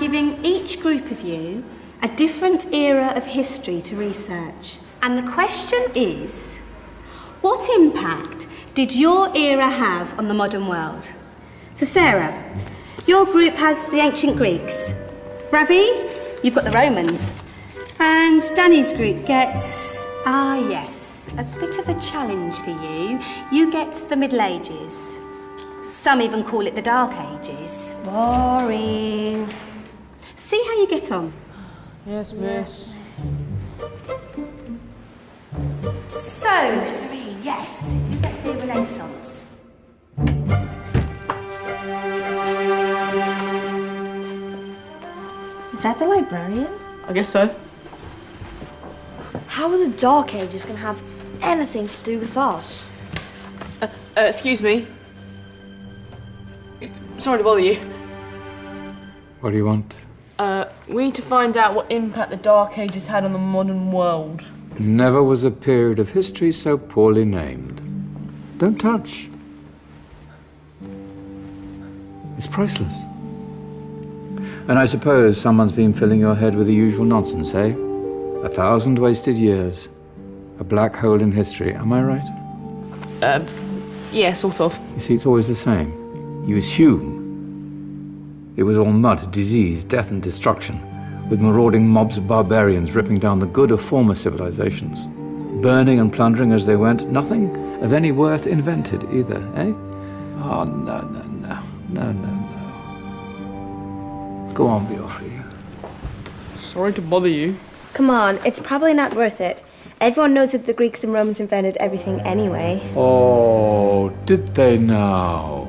giving each group of you a different era of history to research. And the question is, what impact did your era have on the modern world? So Sarah, your group has the ancient Greeks. Ravi, you've got the Romans. And Danny's group gets, yes, a bit of a challenge for you. You get the Middle Ages. Some even call it the Dark Ages. Boring. See how you get on. Yes, miss. So, Serene, yes, you get the Renaissance. Is that the librarian? I guess so. How are the Dark Ages going to have anything to do with us? Excuse me. Sorry to bother you. What do you want? We need to find out what impact the Dark Ages had on the modern world. Never was a period of history so poorly named. Don't touch. It's priceless. And I suppose someone's been filling your head with the usual nonsense, eh? 1,000 wasted years. A black hole in history, am I right? Yeah, sort of. You see, it's always the same. You assume it was all mud, disease, death and destruction, with marauding mobs of barbarians ripping down the good of former civilizations, burning and plundering as they went. Nothing of any worth invented either, eh? Oh, no. Go on, Beofrey. Sorry to bother you. Come on, it's probably not worth it. Everyone knows that the Greeks and Romans invented everything anyway. Oh, did they now?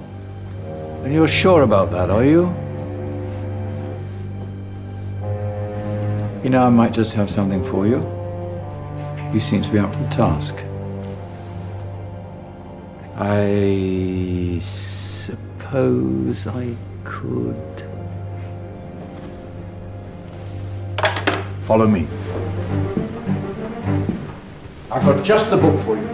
And you're sure about that, are you? You know, I might just have something for you. You seem to be up to the task. I suppose I could... Follow me. I've got just the book for you.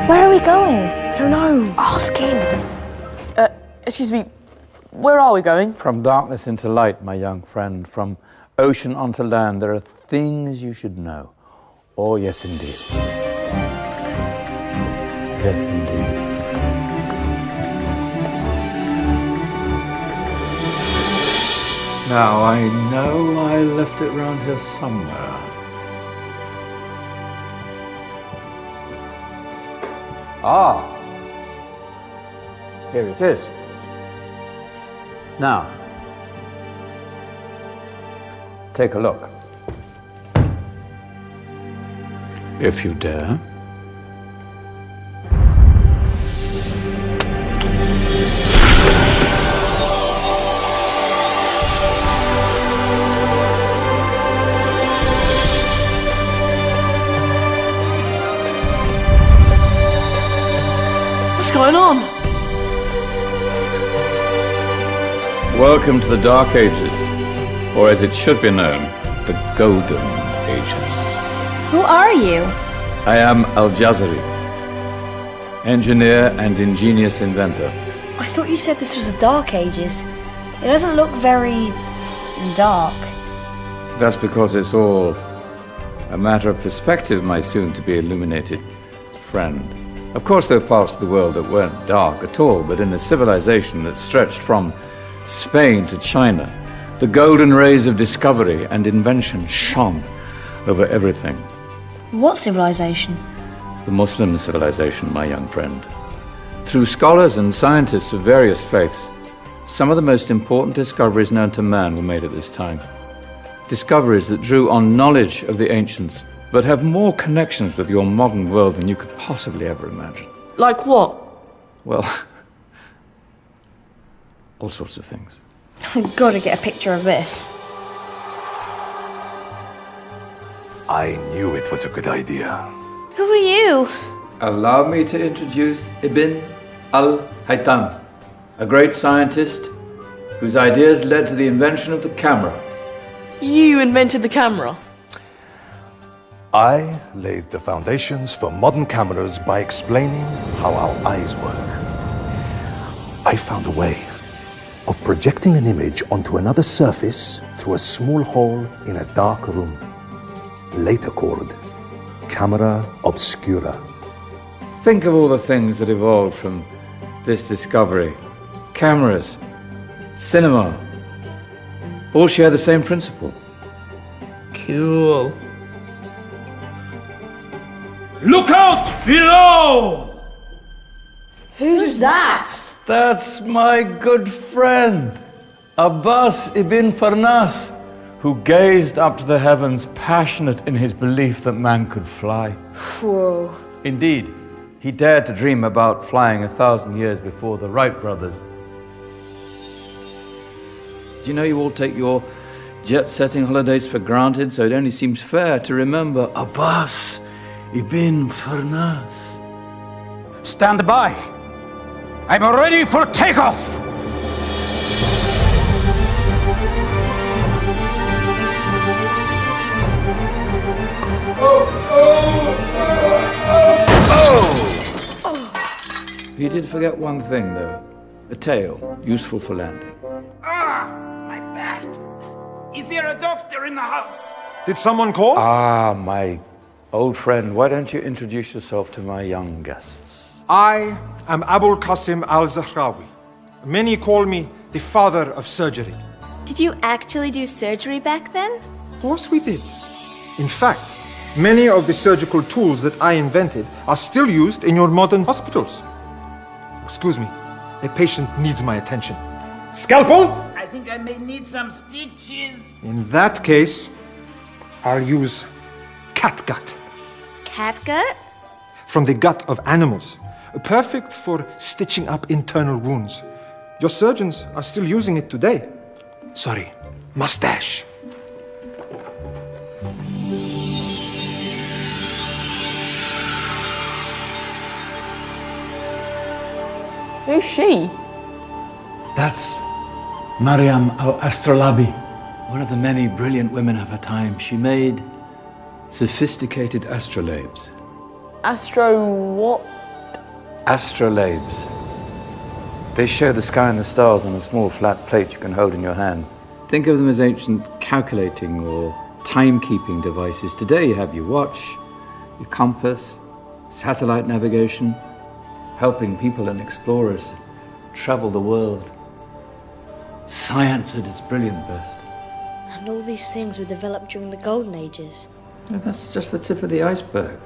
Where are we going? I don't know. Ask him. Excuse me. Where are we going? From darkness into light, my young friend. From ocean onto land, there are things you should know. Oh, yes, indeed. Yes, indeed. Now, I know I left it round here somewhere. Ah, here it is. Now, take a look. If you dare. What's going on? Welcome to the Dark Ages, or as it should be known, the Golden Ages. Who are you? I am Al-Jazari, engineer and ingenious inventor. I thought you said this was the Dark Ages. It doesn't look very... dark. That's because it's all a matter of perspective, my soon-to-be illuminated friend. Of course, there are parts of the world that weren't dark at all, but in a civilization that stretched from Spain to China, the golden rays of discovery and invention shone over everything. What civilization? The Muslim civilization, my young friend. Through scholars and scientists of various faiths, some of the most important discoveries known to man were made at this time. Discoveries that drew on knowledge of the ancients, but have more connections with your modern world than you could possibly ever imagine. Like what? Well, all sorts of things. I've got to get a picture of this. I knew it was a good idea. Who are you? Allow me to introduce Ibn al-haytham, a great scientist whose ideas led to the invention of the camera. You invented the camera? I laid the foundations for modern cameras by explaining how our eyes work. I found a way of projecting an image onto another surface through a small hole in a dark room, later called camera obscura. Think of all the things that evolved from this discovery. Cameras, cinema, all share the same principle. Cool. Look out below! Who's that? That's my good friend, Abbas ibn Farnas, who gazed up to the heavens, passionate in his belief that man could fly. Whoa. Indeed, he dared to dream about flying 1,000 years before the Wright brothers. Do you know you all take your jet-setting holidays for granted, so it only seems fair to remember Abbas ibn Farnas? Stand by. I'm ready for takeoff. You did forget one thing, though. A tail, useful for landing. Ah, my back. Is there a doctor in the house? Did someone call? Ah, my old friend, why don't you introduce yourself to my young guests? I am Abul Qasim al-Zahrawi. Many call me the father of surgery. Did you actually do surgery back then? Of course we did. In fact, many of the surgical tools that I invented are still used in your modern hospitals. Excuse me, a patient needs my attention. Scalpel? I think I may need some stitches. In that case, I'll use catgut. Catgut? From the gut of animals. Perfect for stitching up internal wounds. Your surgeons are still using it today. Sorry, mustache. Who's she? That's Maryam al-Astrolabi, one of the many brilliant women of her time. She made sophisticated astrolabes. Astro what? Astrolabes. They show the sky and the stars on a small flat plate you can hold in your hand. Think of them as ancient calculating or timekeeping devices. Today you have your watch, your compass, satellite navigation, helping people and explorers travel the world. Science at its brilliant best. And all these things were developed during the Golden Ages. And that's just the tip of the iceberg.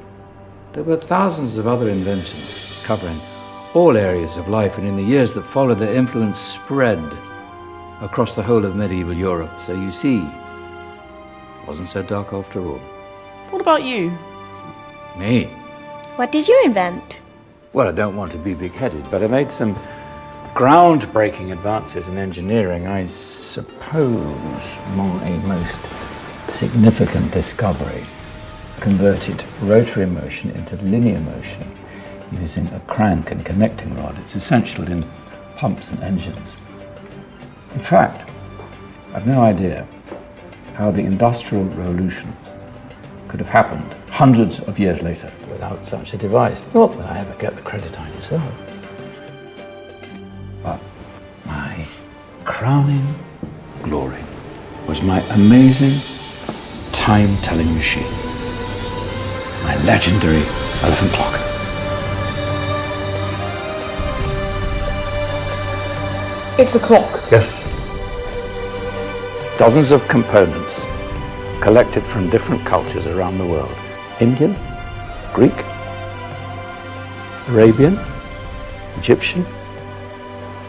There were thousands of other inventions covering all areas of life, and in the years that followed, their influence spread across the whole of medieval Europe. So you see, it wasn't so dark after all. What about you? Me? What did you invent? Well, I don't want to be big-headed, but I made some groundbreaking advances in engineering. I suppose my most significant discovery converted rotary motion into linear motion using a crank and connecting rod. It's essential in pumps and engines. In fact, I've no idea how the Industrial Revolution could have happened hundreds of years later without such a device. Not that I ever get the credit I deserve. But my crowning glory was my amazing time-telling machine. My legendary elephant clock. It's a clock. Yes. Dozens of components collected from different cultures around the world. Indian, Greek, Arabian, Egyptian,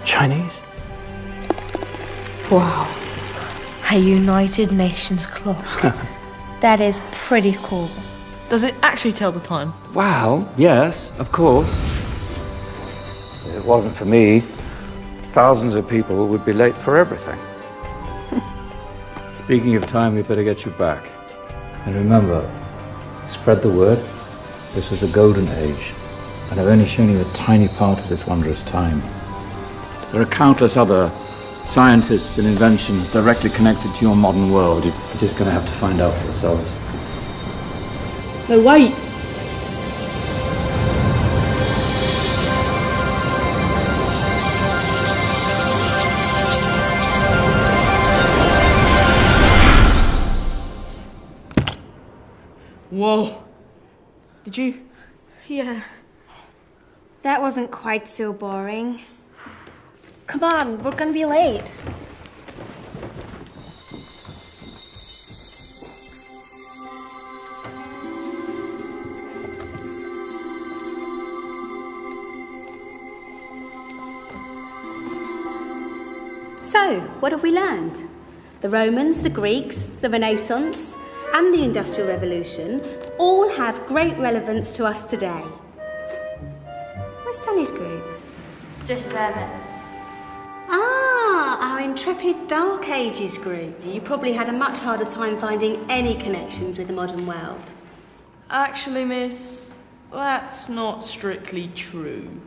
Chinese. Wow. A United Nations clock. That is pretty cool. Does it actually tell the time? Well, yes, of course. If it wasn't for me, thousands of people would be late for everything. Speaking of time, we better get you back. And remember, Spread the word. This was a golden age, and I've only shown you a tiny part of this wondrous time. There are countless other scientists and inventions directly connected to your modern world. You're just going to have to find out for yourselves. No, wait! Whoa. Did you? Yeah. That wasn't quite so boring. Come on, we're gonna be late. So, what have we learned? The Romans, the Greeks, the Renaissance, and the Industrial Revolution all have great relevance to us today. Where's Danny's group? Just there, miss. Ah, our intrepid Dark Ages group. You probably had a much harder time finding any connections with the modern world. Actually, miss, that's not strictly true.